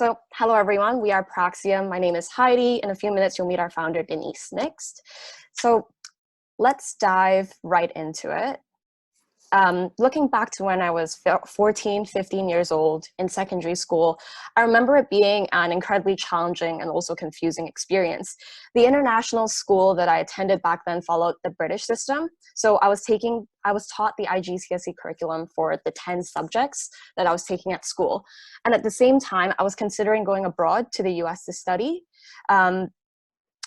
So hello, everyone. We are Praxeum. My name is Heidi. In a few minutes, you'll meet our founder, Denise, next. So let's dive right into it. Looking back to when I was 14, 15 years old in secondary school, I remember it being an incredibly challenging and also confusing experience. The international school that I attended back then followed the British system. So I was taught the IGCSE curriculum for the 10 subjects that I was taking at school. And at the same time, I was considering going abroad to the US to study.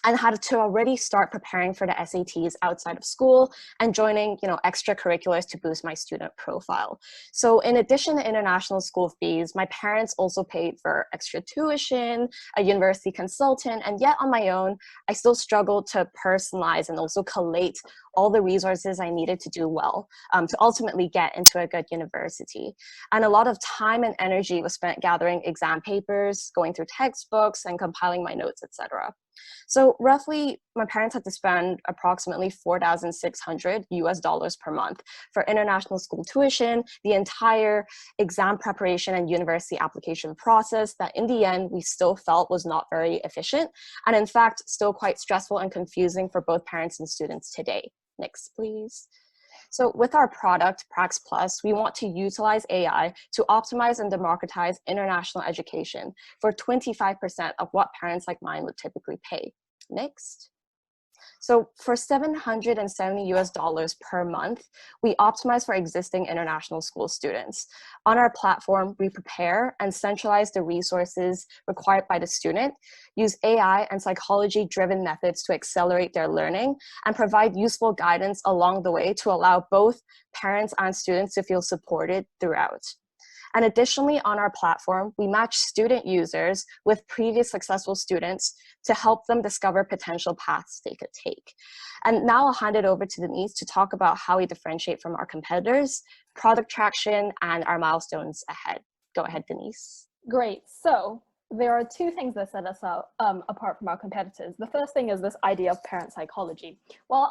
And had to already start preparing for the SATs outside of school and joining, extracurriculars to boost my student profile. So in addition to international school fees, my parents also paid for extra tuition, a university consultant, and yet on my own, I still struggled to personalize and also collate all the resources I needed to do well, to ultimately get into a good university. And a lot of time and energy was spent gathering exam papers, going through textbooks, and compiling my notes, etc. So roughly, my parents had to spend approximately $4,600 per month for international school tuition, the entire exam preparation and university application process that in the end, we still felt was not very efficient, and in fact, still quite stressful and confusing for both parents and students today. Next, please. So with our product, Prax Plus, we want to utilize AI to optimize and democratize international education for 25% of what parents like mine would typically pay. Next. So for $770 per month, we optimize for existing international school students. On our platform, we prepare and centralize the resources required by the student, use AI and psychology-driven methods to accelerate their learning, and provide useful guidance along the way to allow both parents and students to feel supported throughout. And additionally, on our platform, we match student users with previous successful students to help them discover potential paths they could take. And now I'll hand it over to Denise to talk about how we differentiate from our competitors, product traction, and our milestones ahead. Go ahead, Denise. Great. So there are two things that set us out apart from our competitors. The first thing is this idea of parent psychology. While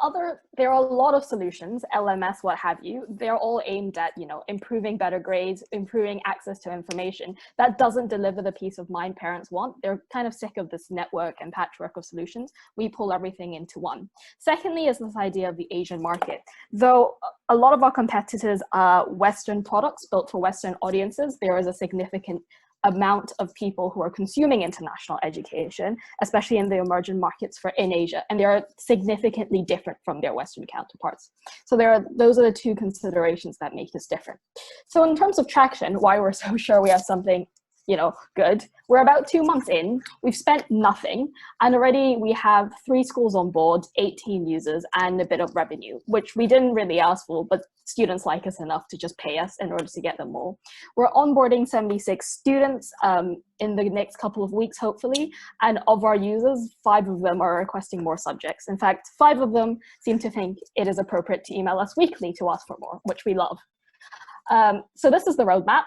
there are a lot of solutions, LMS, what have you, they're all aimed at, improving better grades, improving access to information. That doesn't deliver the peace of mind parents want. They're kind of sick of this network and patchwork of solutions. We pull everything into one. Secondly is this idea of the Asian market. Though a lot of our competitors are Western products built for Western audiences, there is a significant amount of people who are consuming international education, especially in the emerging markets in Asia, and they are significantly different from their Western counterparts. So those are the two considerations that make this different. So in terms of traction, why we're so sure we have something good. We're about 2 months in, we've spent nothing, and already we have 3 schools on board, 18 users, and a bit of revenue, which we didn't really ask for, but students like us enough to just pay us in order to get them all. We're onboarding 76 students in the next couple of weeks, hopefully, and of our users, 5 of them are requesting more subjects. In fact, 5 of them seem to think it is appropriate to email us weekly to ask for more, which we love. So this is the roadmap.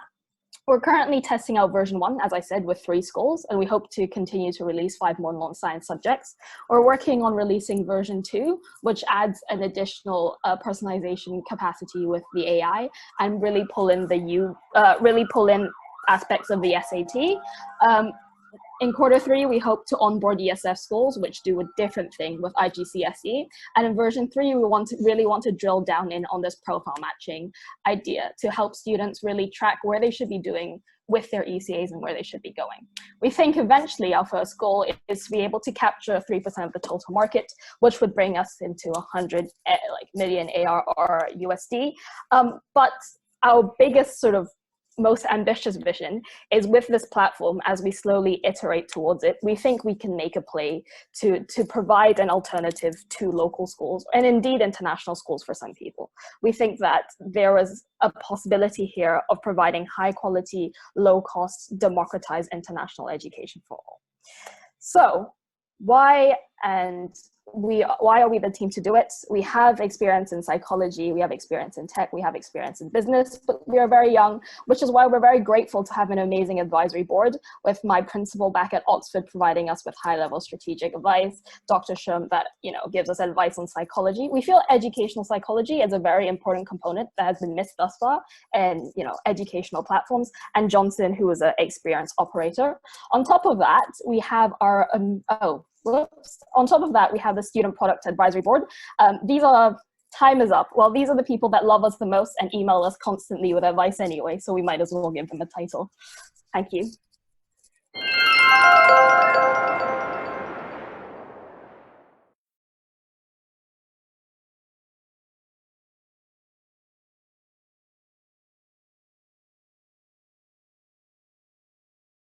We're currently testing out version 1, as I said, with 3 schools, and we hope to continue to release 5 more non-science subjects. We're working on releasing version 2, which adds an additional personalization capacity with the AI and really pull in aspects of the SAT. In Q3, we hope to onboard ESF schools, which do a different thing with IGCSE. And in version 3, we really want to drill down in on this profile matching idea to help students really track where they should be doing with their ECAs and where they should be going. We think eventually our first goal is to be able to capture 3% of the total market, which would bring us into 100 million ARR USD. But our biggest most ambitious vision is with this platform, as we slowly iterate towards it, we think we can make a play to provide an alternative to local schools and indeed international schools for some people. We think that there is a possibility here of providing high quality, low cost, democratized international education for all. So why And why are we the team to do it? We have experience in psychology, we have experience in tech, we have experience in business, but we are very young, which is why we're very grateful to have an amazing advisory board with my principal back at Oxford providing us with high-level strategic advice, Dr. Shum that, gives us advice on psychology. We feel educational psychology is a very important component that has been missed thus far in, educational platforms, and Johnson, who is an experienced operator. On top of that, we have our, on top of that, we have the Student Product Advisory Board. Time is up. Well, these are the people that love us the most and email us constantly with advice anyway, so we might as well give them a title. Thank you.